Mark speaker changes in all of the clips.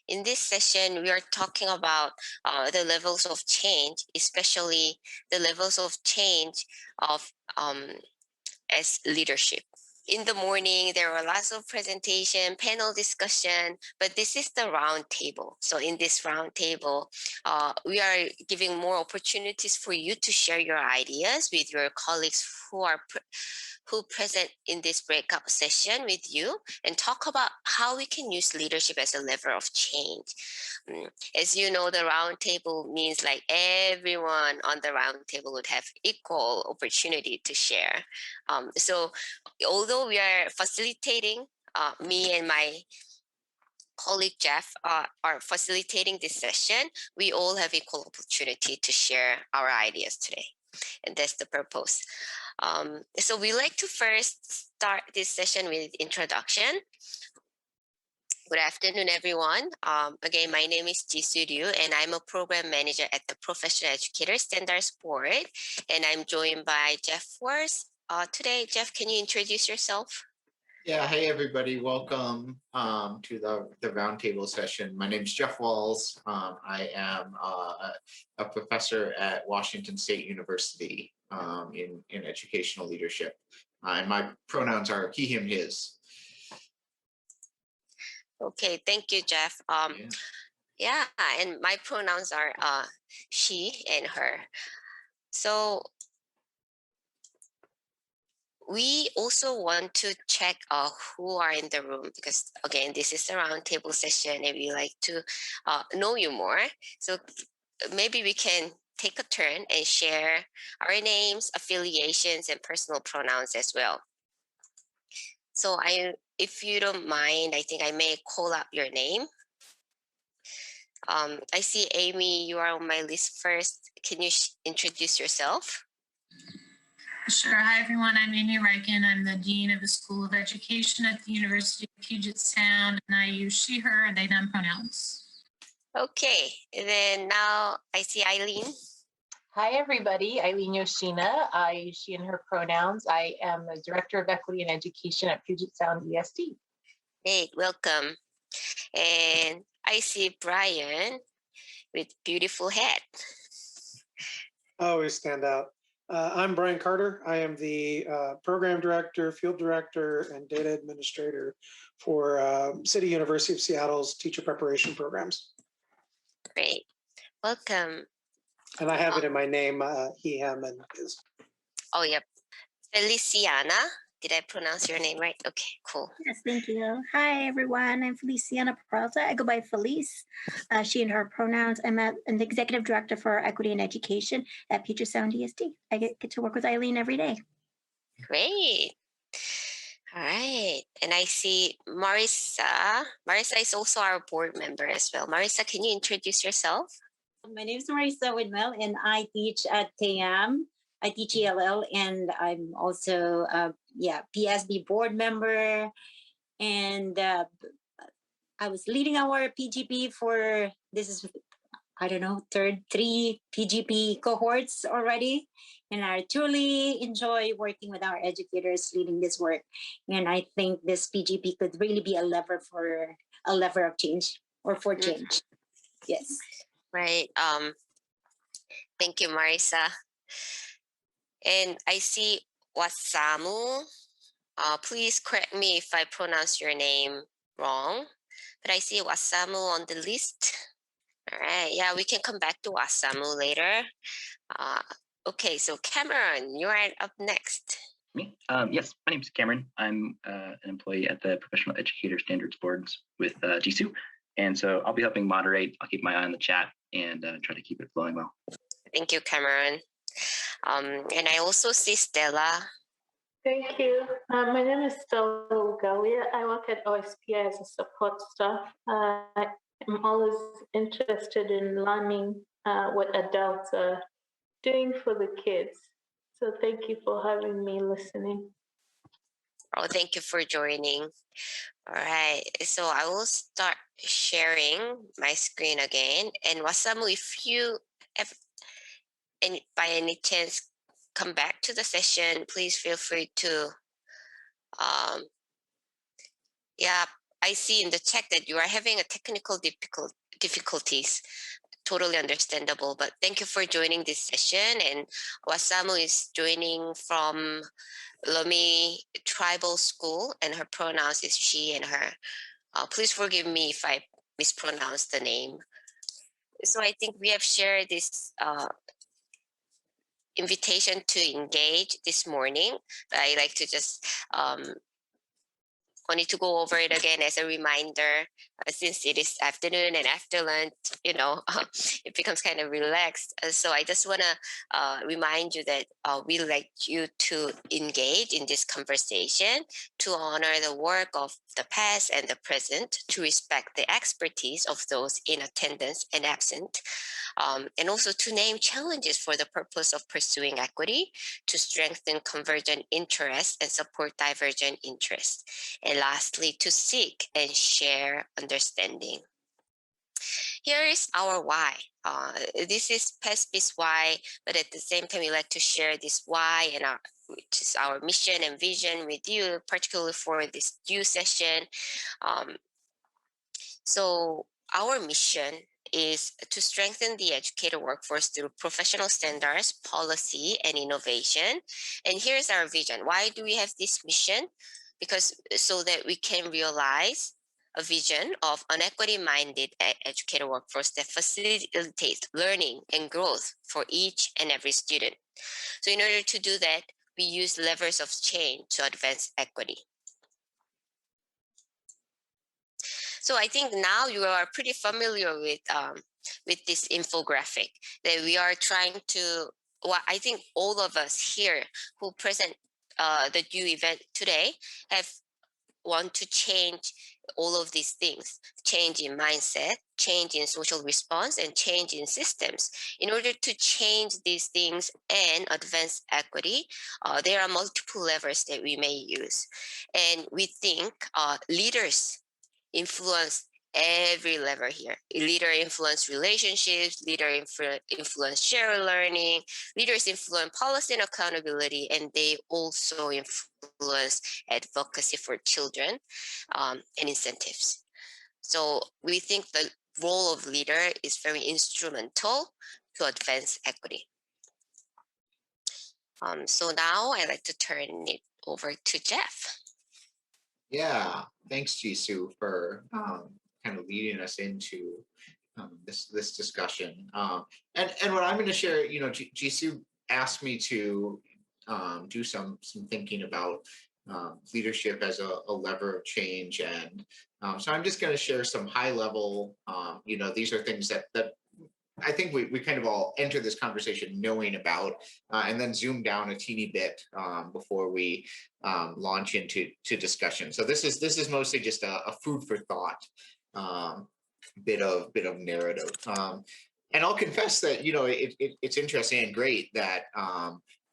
Speaker 1: In this session, we are talking about the levels of change, especially the levels of change of as leadership. In the morning, there were lots of presentation, panel discussion, but this is the round table. So in this round table, we are giving more opportunities for you to share your ideas with your colleagues who present in this breakout session with you and talk about how we can use leadership as a lever of change. As you know, the round table means like everyone on the round table would have equal opportunity to share. So although we are facilitating, me and my colleague Jeff are facilitating this session, we all have equal opportunity to share our ideas today. And that's the purpose. So we like to first start this session with introduction. Good afternoon, everyone. Again, my name is Jisoo Ryu, and I'm a program manager at the Professional Educator Standards Board, and I'm joined by Jeff Wars. Today, Jeff, can you introduce yourself?
Speaker 2: Yeah, hey everybody, welcome to the roundtable session. My name is Jeff Walls. I am a professor at Washington State University in educational leadership. And my pronouns are he, him, his.
Speaker 1: Okay, thank you, Jeff. Yeah, and my pronouns are she and her. So we also want to check who are in the room because, again, this is a roundtable session and we like to know you more. So maybe we can take a turn and share our names, affiliations, and personal pronouns as well. So if you don't mind, I think I may call out your name. I see Amy, you are on my list first. Can you introduce yourself?
Speaker 3: Sure. Hi, everyone. I'm Amy Reichen. I'm the Dean of the School of Education at the University of Puget Sound, and I use she, her, and they, them pronouns.
Speaker 1: Okay. And then now I see Eileen.
Speaker 4: Hi, everybody. Eileen Yoshina. I use she and her pronouns. I am the Director of Equity and Education at Puget Sound ESD.
Speaker 1: Great. Welcome. And I see Brian with beautiful hat.
Speaker 5: Always stand out. I'm Brian Carter. I am the Program Director, Field Director, and Data Administrator for City University of Seattle's Teacher Preparation Programs.
Speaker 1: Great. Welcome.
Speaker 5: And I have it in my name, he, him, and his.
Speaker 1: Oh, yep. Feliciana. Did I pronounce your name right? Okay, cool.
Speaker 6: Yes, thank you. Hi, everyone. I'm Feliciana Peralta. I go by Felice, she and her pronouns. I'm the Executive Director for Equity and Education at Puget Sound ESD. I get to work with Eileen every day.
Speaker 1: Great. All right. And I see Marissa. Marissa is also our board member as well. Marissa, can you introduce yourself?
Speaker 7: My name is Marissa Widmel, and I teach at TAM. I teach ELL, and I'm also PSB board member. And I was leading our PGP for, this is, I don't know, three PGP cohorts already. And I truly enjoy working with our educators leading this work. And I think this PGP could really be a lever of change or for change. Yes.
Speaker 1: Right. Thank you, Marissa. And I see Wasamu. Please correct me if I pronounce your name wrong, but I see Wasamu on the list. All right. Yeah, we can come back to Wasamu later. Okay, so Cameron, you're up next.
Speaker 8: Me? Yes, my name is Cameron. I'm an employee at the Professional Educator Standards Boards with Jisoo. And so I'll be helping moderate. I'll keep my eye on the chat and try to keep it flowing well. Thank you, Cameron. And I also see Stella.
Speaker 9: Thank you. My name is Stella Ugalia. I work at OSPI as a support staff. I'm always interested in learning what adults are doing for the kids. So thank you for having me listening.
Speaker 1: Oh, thank you for joining. All right, so I will start sharing my screen again. And Wasamu, if you have by any chance come back to the session, please feel free to I see in the chat that you are having a technical difficulties. Totally understandable, but thank you for joining this session. And Wasamu is joining from Lomi Tribal School, and her pronouns is she and her. Please forgive me if I mispronounce the name. So I think we have shared this invitation to engage this morning. But I like to just wanted to go over it again as a reminder, since it is afternoon and after lunch, it becomes kind of relaxed. So I just want to remind you that we like you to engage in this conversation, to honor the work of the past and the present, to respect the expertise of those in attendance and absent, and also to name challenges for the purpose of pursuing equity, to strengthen convergent interests and support divergent interests. And lastly, to seek and share understanding. Here is our why. This is PESPI's why, but at the same time, we like to share this why and which is our mission and vision with you, particularly for this due session. So our mission is to strengthen the educator workforce through professional standards, policy, and innovation. And here's our vision. Why do we have this mission? Because so that we can realize a vision of an equity-minded educator workforce that facilitates learning and growth for each and every student. So in order to do that, we use levers of change to advance equity. So I think now you are pretty familiar with this infographic that we are trying to, well, I think all of us here who present the due event today want to change all of these things, change in mindset, change in social response, and change in systems. In order to change these things and advance equity, there are multiple levers that we may use. And we think leaders influence every lever here. Leader influence relationships, leader influence shared learning, leaders influence policy and accountability, and they also influence advocacy for children and incentives. So we think the role of leader is very instrumental to advance equity. So now I'd like to turn it over to Jeff.
Speaker 2: Yeah, thanks, Jisoo, for kind of leading us into this discussion. And what I'm going to share, Jisoo asked me to do some thinking about leadership as a lever of change, and so I'm just going to share some high level. These are things that I think we kind of all enter this conversation knowing about, and then zoom down a teeny bit before we launch into discussion. So this is mostly just a food for thought bit of narrative. And I'll confess that it's interesting and great that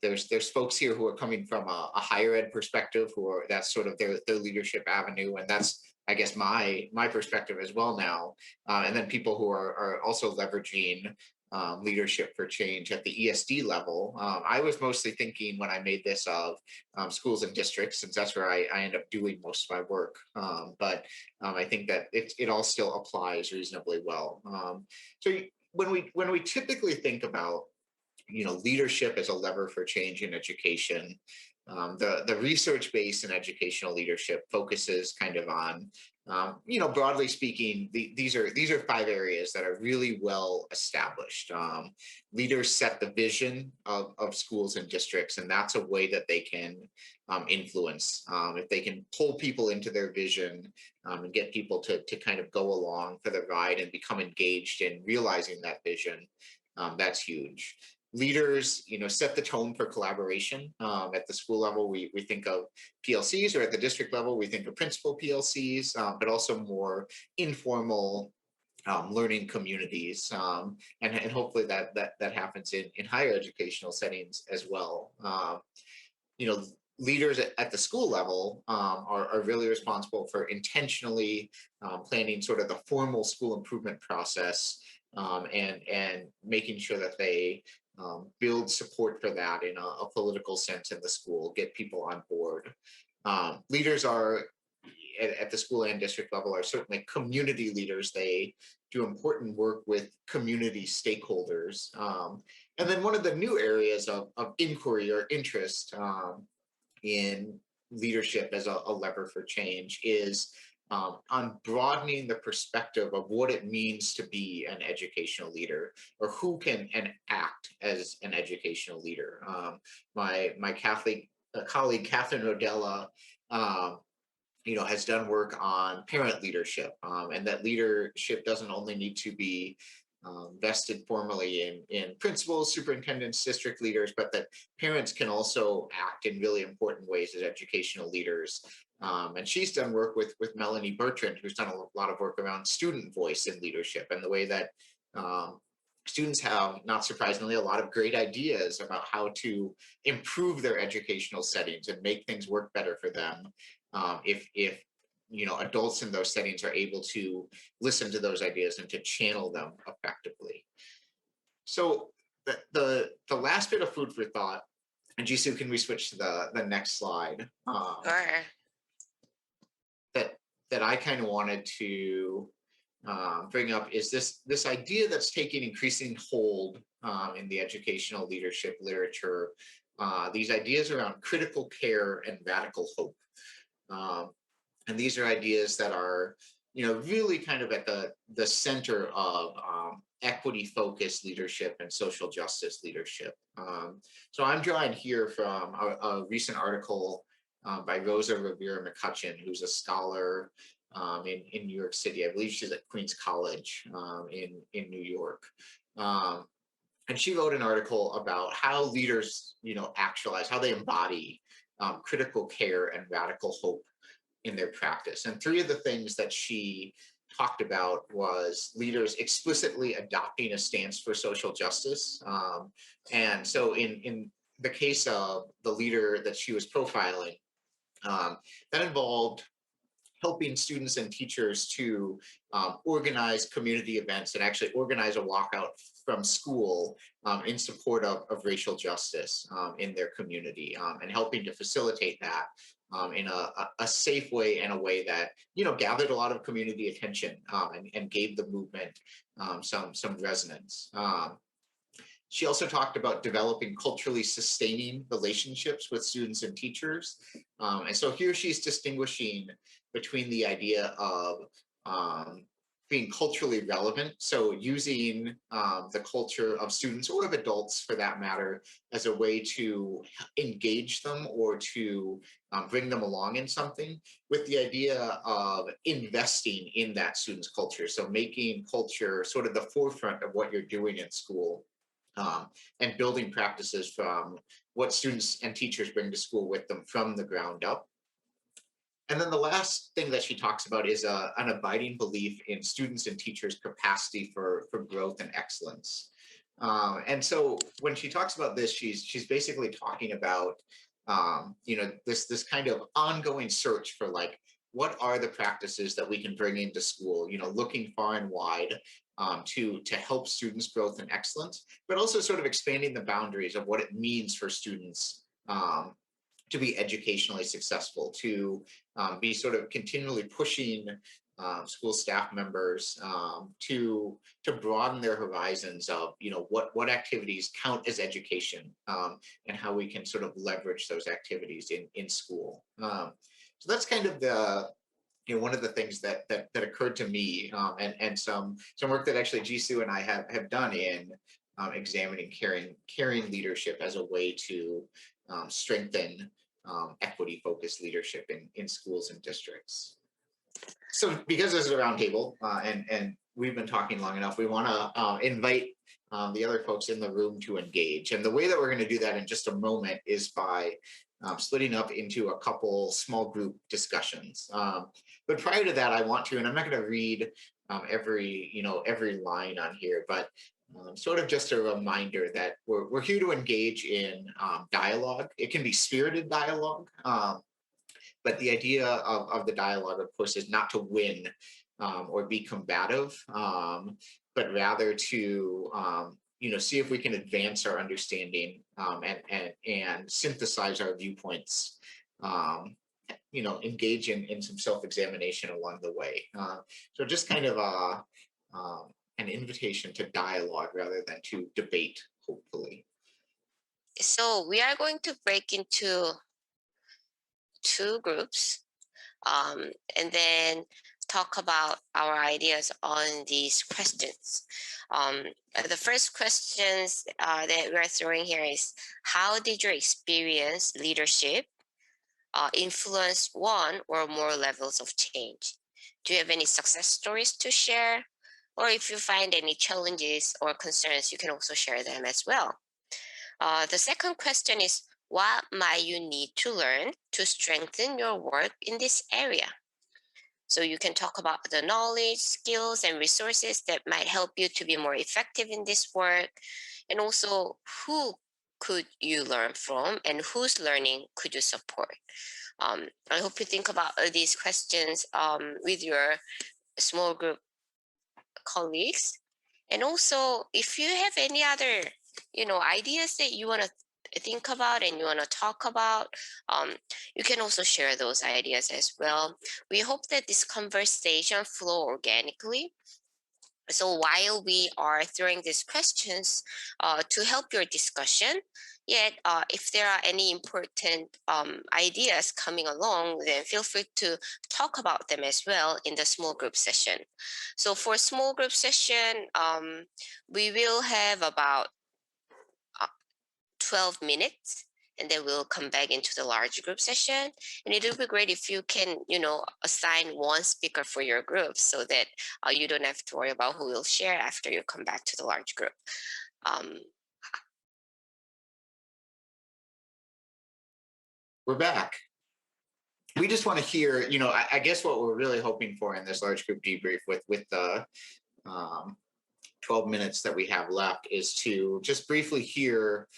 Speaker 2: there's folks here who are coming from a higher ed perspective, that's sort of their leadership avenue, and that's, I guess, my perspective as well now. And then people who are also leveraging leadership for change at the ESD level. I was mostly thinking when I made this of schools and districts, since that's where I end up doing most of my work. But I think that it all still applies reasonably well. So when we typically think about leadership as a lever for change in education, the research base in educational leadership focuses kind of on, broadly speaking, these are 5 areas that are really well established. Leaders set the vision of schools and districts, and that's a way that they can influence. If they can pull people into their vision and get people to kind of go along for the ride and become engaged in realizing that vision, that's huge. Leaders, set the tone for collaboration. At the school level, we think of PLCs, or at the district level, we think of principal PLCs, but also more informal learning communities, and hopefully that happens in higher educational settings as well. Leaders at the school level are really responsible for intentionally planning sort of the formal school improvement process, and making sure that they build support for that in a political sense in the school, get people on board. Leaders are at the school and district level are certainly community leaders. They do important work with community stakeholders. And then one of the new areas of inquiry or interest in leadership as a lever for change is on broadening the perspective of what it means to be an educational leader, or who can and act as an educational leader. My Catholic colleague, Catherine Rodella, has done work on parent leadership, and that leadership doesn't only need to be vested formally in principals, superintendents, district leaders, but that parents can also act in really important ways as educational leaders. And she's done work with Melanie Bertrand, who's done a lot of work around student voice in leadership and the way that students have, not surprisingly, a lot of great ideas about how to improve their educational settings and make things work better for them. If adults in those settings are able to listen to those ideas and to channel them effectively. So the last bit of food for thought, and Jisoo, can we switch to the next slide?
Speaker 1: Sure.
Speaker 2: That I kind of wanted to bring up is this idea that's taking increasing hold in the educational leadership literature. These ideas around critical care and radical hope. And these are ideas that are, really kind of at the center of equity-focused leadership and social justice leadership. So I'm drawing here from a recent article by Rosa Rivera McCutcheon, who's a scholar in New York City. I believe she's at Queens College in New York. And she wrote an article about how leaders, actualize, how they embody critical care and radical hope in their practice. And three of the things that she talked about was leaders explicitly adopting a stance for social justice. And so in the case of the leader that she was profiling, that involved helping students and teachers to organize community events and actually organize a walkout from school in support of racial justice in their community, and helping to facilitate that in a safe way, and a way that gathered a lot of community attention and gave the movement some resonance. She also talked about developing culturally sustaining relationships with students and teachers. And so here she's distinguishing between the idea of being culturally relevant, so using the culture of students or of adults for that matter as a way to engage them or to bring them along in something, with the idea of investing in that student's culture. So making culture sort of the forefront of what you're doing in school. And building practices from what students and teachers bring to school with them from the ground up. And then the last thing that she talks about is an abiding belief in students and teachers' capacity for growth and excellence. And so when she talks about this, she's basically talking about this kind of ongoing search for, like, what are the practices that we can bring into school, looking far and wide to help students' growth and excellence, but also sort of expanding the boundaries of what it means for students to be educationally successful, to be sort of continually pushing school staff members to broaden their horizons of what activities count as education, and how we can sort of leverage those activities in school. So that's kind of the one of the things that occurred to me, and some work that actually Jisoo and I have done in examining caring leadership as a way to strengthen equity-focused leadership in schools and districts. So because this is a roundtable and we've been talking long enough, we want to invite the other folks in the room to engage. And the way that we're going to do that in just a moment is by splitting up into a couple small group discussions. But prior to that, I want to, and I'm not going to read every line on here, but sort of just a reminder that we're here to engage in dialogue. It can be spirited dialogue, but the idea of the dialogue, of course, is not to win or be combative, but rather to see if we can advance our understanding and synthesize our viewpoints engage in some self-examination along the way. So just kind of an invitation to dialogue rather than to debate, hopefully.
Speaker 1: So we are going to break into 2 groups, and then talk about our ideas on these questions. The first questions that we're throwing here is, how did your experience leadership influence one or more levels of change? Do you have any success stories to share? Or if you find any challenges or concerns, you can also share them as well. The second question is, what might you need to learn to strengthen your work in this area? So you can talk about the knowledge, skills, and resources that might help you to be more effective in this work. And also, who could you learn from and whose learning could you support? I hope you think about these questions with your small group colleagues. And also, if you have any other, ideas that you want to think about and you want to talk about, you can also share those ideas as well. We hope that this conversation flow organically. So while we are throwing these questions to help your discussion, yet if there are any important ideas coming along, then feel free to talk about them as well in the small group session. So for small group session, we will have about 12 minutes, and then we'll come back into the large group session. And it would be great if you can, assign one speaker for your group so that you don't have to worry about who will share after you come back to the large group.
Speaker 2: We're back. We just want to hear, I guess what we're really hoping for in this large group debrief with the 12 minutes that we have left is to just briefly hear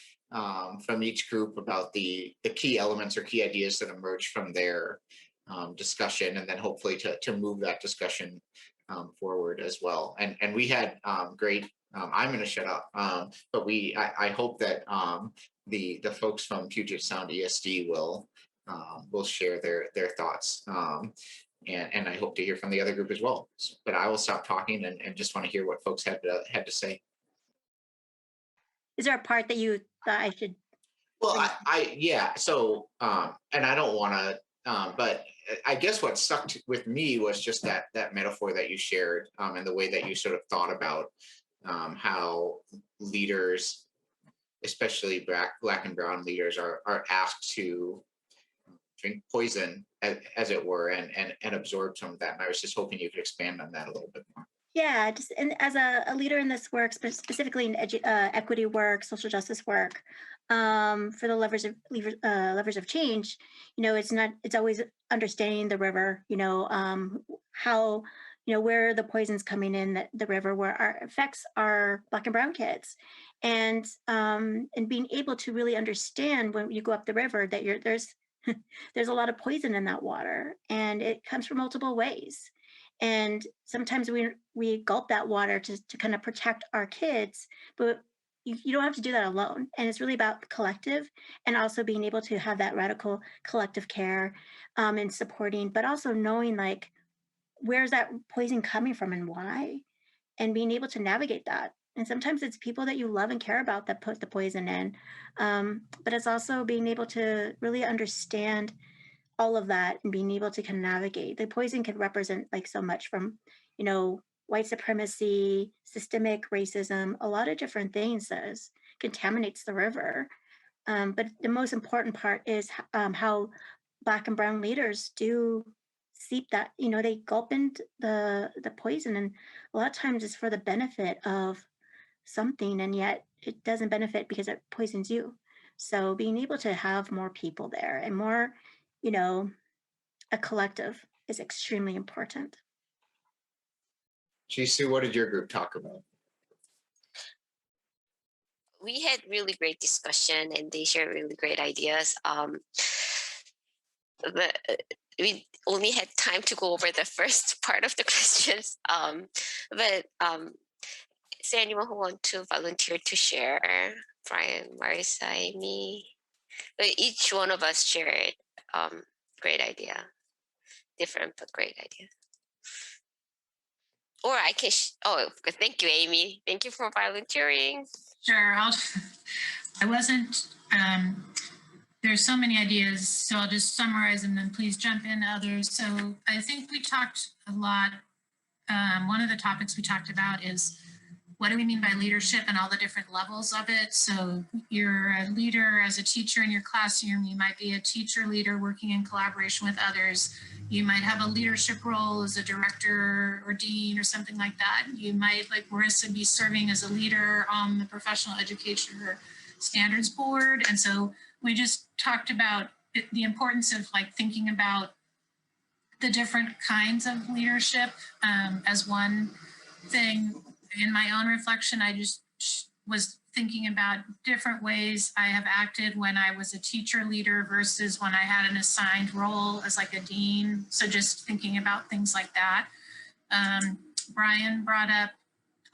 Speaker 2: from each group about the key elements or key ideas that emerge from their discussion, and then hopefully to move that discussion forward as well. And we had great, I'm going to shut up, but I hope that the folks from Puget Sound ESD will share their thoughts. And I hope to hear from the other group as well. But I will stop talking and just want to hear what folks had to say.
Speaker 6: Is there a part that you thought I should?
Speaker 2: Well, yeah. So, and I don't want to, but I guess what stuck with me was just that metaphor that you shared, and the way that you sort of thought about how leaders, especially black and brown leaders, are asked to drink poison, as it were, and absorb some of that. And I was just hoping you could expand on that a little bit more.
Speaker 6: Yeah, just as a leader in this work, specifically in equity work, social justice work, for the levers of change, it's always understanding the river, how, where the poison's coming in the river, where our affects our Black and brown kids, and being able to really understand when you go up the river that there's a lot of poison in that water, and it comes from multiple ways. And sometimes we gulp that water to kind of protect our kids, but you don't have to do that alone. And it's really about collective, and also being able to have that radical collective care and supporting, but also knowing like, where's that poison coming from and why, and being able to navigate that. And sometimes it's people that you love and care about that put the poison in. But it's also being able to really understand all of that and being able to kind of navigate. The poison can represent like so much from, white supremacy, systemic racism, a lot of different things that contaminates the river. But the most important part is how Black and brown leaders do seep that, they gulp into the poison, and a lot of times it's for the benefit of something, and yet it doesn't benefit because it poisons you. So being able to have more people there and more, a collective is extremely important.
Speaker 2: Jisoo, what did your group talk about?
Speaker 1: We had really great discussion, and they shared really great ideas. But we only had time to go over the first part of the questions. But is there anyone who wants to volunteer to share? Brian, Marissa, Amy. But each one of us shared Great idea. Different but great idea. Or I can. Thank you, Amy. Thank you for volunteering.
Speaker 3: Sure. I wasn't. There's so many ideas, so I'll just summarize them. Then please jump in others. So I think we talked a lot. One of the topics we talked about is what do we mean by leadership and all the different levels of it. So you're a leader as a teacher in your classroom. You might be a teacher leader working in collaboration with others. You might have a leadership role as a director or dean or something like that. You might, like Marissa, be serving as a leader on the professional education standards board. And so we just talked about the importance of like thinking about the different kinds of leadership as one thing. In my own reflection, I just was thinking about different ways I have acted when I was a teacher leader versus when I had an assigned role as like a dean. So just thinking about things like that. Brian brought up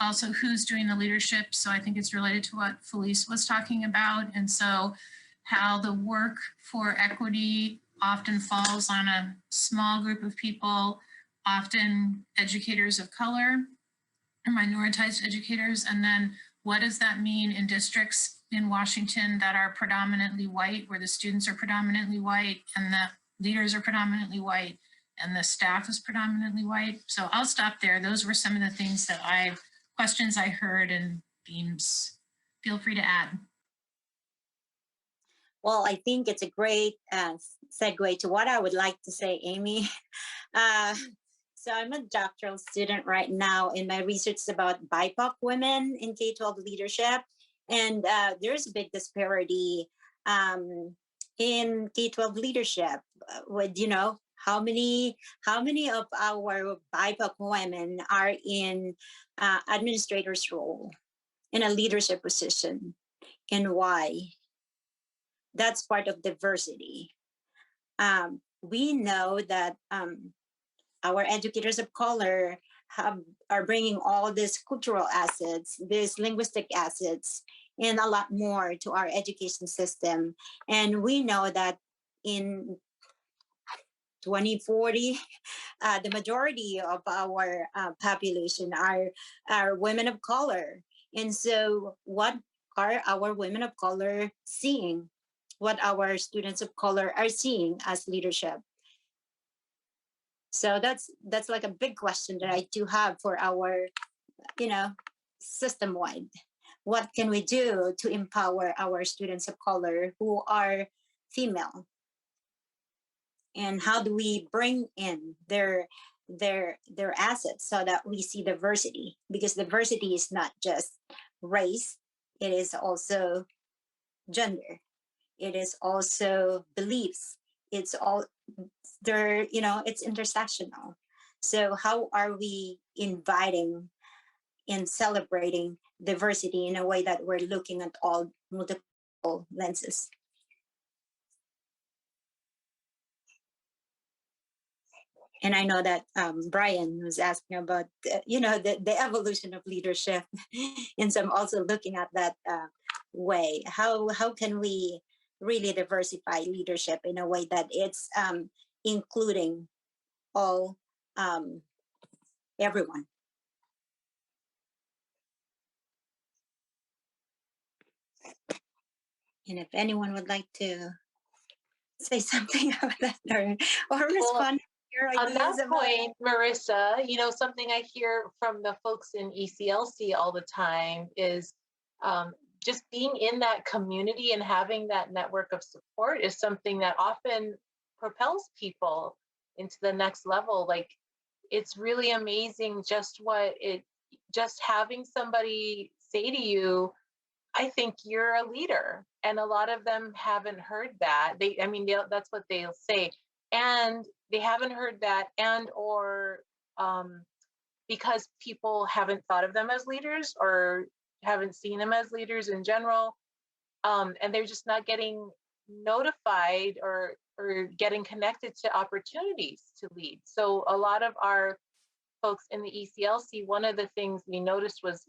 Speaker 3: also who's doing the leadership. So I think it's related to what Felice was talking about. And so how the work for equity often falls on a small group of people, often educators of color or minoritized educators. And then what does that mean in districts in Washington that are predominantly white, where the students are predominantly white and the leaders are predominantly white and the staff is predominantly white? So I'll stop there. Those were some of the things that questions I heard, and Beams, feel free to add.
Speaker 7: Well, I think it's a great segue to what I would like to say, Amy. So I'm a doctoral student right now, and my research is about BIPOC women in K-12 leadership. And there's a big disparity in K-12 leadership with, how many of our BIPOC women are in administrator's role, in a leadership position, and why? That's part of diversity. We know that our educators of color are bringing all these cultural assets, these linguistic assets, and a lot more to our education system. And we know that in 2040, the majority of our population are women of color. And so what are our women of color seeing? What our students of color are seeing as leadership? So that's like a big question that I do have for our, system-wide. What can we do to empower our students of color who are female? And how do we bring in their assets so that we see diversity? Because diversity is not just race, it is also gender. It is also beliefs. It's all there, it's intersectional. So how are we inviting and celebrating diversity in a way that we're looking at all multiple lenses? And I know that Brian was asking about, the evolution of leadership. And so I'm also looking at that way. How can we really diversify leadership in a way that it's including all, everyone? And if anyone would like to say something about that or respond to your
Speaker 4: On
Speaker 7: ideas
Speaker 4: that
Speaker 7: about
Speaker 4: point, Marissa, something I hear from the folks in ECLC all the time is just being in that community and having that network of support is something that often propels people into the next level. Like, it's really amazing just having somebody say to you, I think you're a leader. And a lot of them haven't heard that. That's what they'll say. And they haven't heard that, or because people haven't thought of them as leaders or haven't seen them as leaders in general. And they're just not getting notified or getting connected to opportunities to lead. So a lot of our folks in the ECLC, one of the things we noticed was,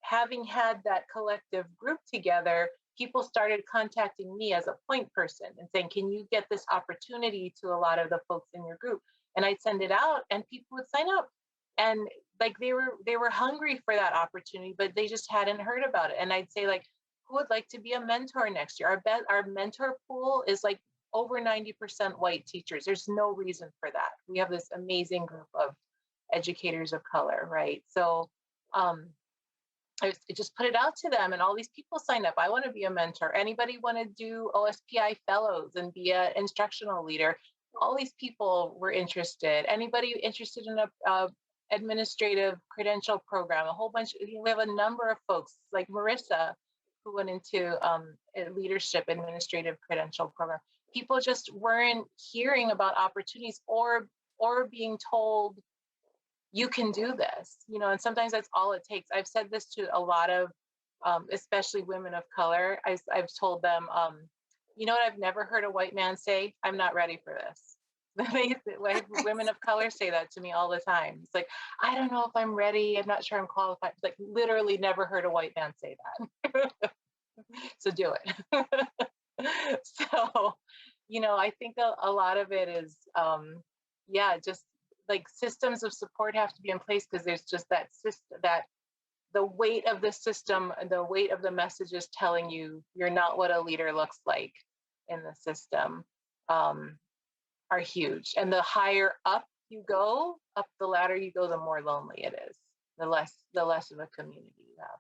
Speaker 4: having had that collective group together, people started contacting me as a point person and saying, can you get this opportunity to a lot of the folks in your group? And I'd send it out and people would sign up. And like they were hungry for that opportunity, but they just hadn't heard about it. And I'd say, like, who would like to be a mentor next year? Our mentor pool is like over 90% white teachers. There's no reason for that. We have this amazing group of educators of color, right? So I just put it out to them, and all these people signed up. I want to be a mentor. Anybody want to do OSPI fellows and be an instructional leader? All these people were interested. Anybody interested in a administrative credential program? A whole bunch. We have a number of folks like Marissa who went into a leadership administrative credential program. People just weren't hearing about opportunities or being told, you can do this, and sometimes that's all it takes. I've said this to a lot of, especially women of color. I've told them, you know what I've never heard a white man say? I'm not ready for this. Women of color say that to me all the time. It's like, I don't know if I'm ready. I'm not sure I'm qualified. Like, literally never heard a white man say that. So do it. So, I think a lot of it is, just like systems of support have to be in place, because there's just that system, that the weight of the system, the weight of the messages telling you you're not what a leader looks like in the system, are huge. And the higher up you go, up the ladder you go, the more lonely it is, the less of a community you have.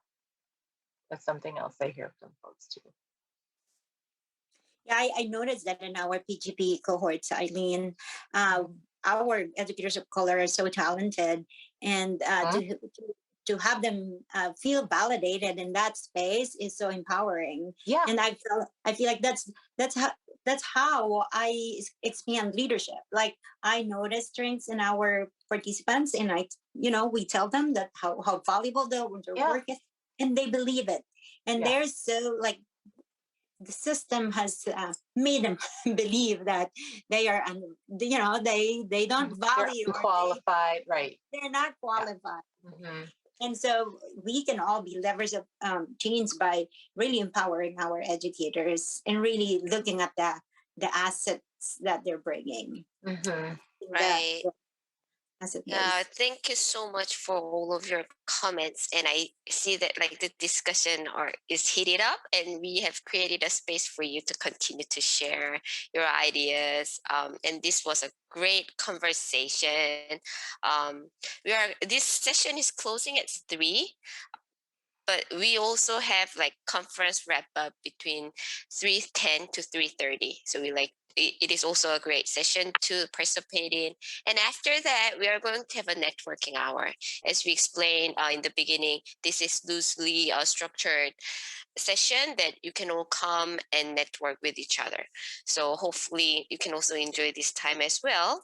Speaker 4: That's something else I hear from folks too.
Speaker 7: Yeah, I noticed that in our PGP cohorts, Eileen, our educators of color are so talented, and to have them feel validated in that space is so empowering.
Speaker 4: Yeah,
Speaker 7: and I feel like that's how I expand leadership. Like, I notice strengths in our participants, and we tell them that how valuable their work is, and they believe it, and they're so like, the system has made them believe that they are, they don't value,
Speaker 4: they're qualified, right?
Speaker 7: They're not qualified.
Speaker 4: Yeah. Mm-hmm.
Speaker 7: And so we can all be levers of change by really empowering our educators and really looking at the assets that they're bringing.
Speaker 4: Mm-hmm.
Speaker 1: Right. Yeah, thank you so much for all of your comments. And I see that like the discussion is heated up, and we have created a space for you to continue to share your ideas. And this was a great conversation. This session is closing at 3. But we also have like conference wrap up between 3:10 to 3:30. So it is also a great session to participate in. And after that, we are going to have a networking hour. As we explained in the beginning, this is loosely structured session that you can all come and network with each other. So hopefully you can also enjoy this time as well.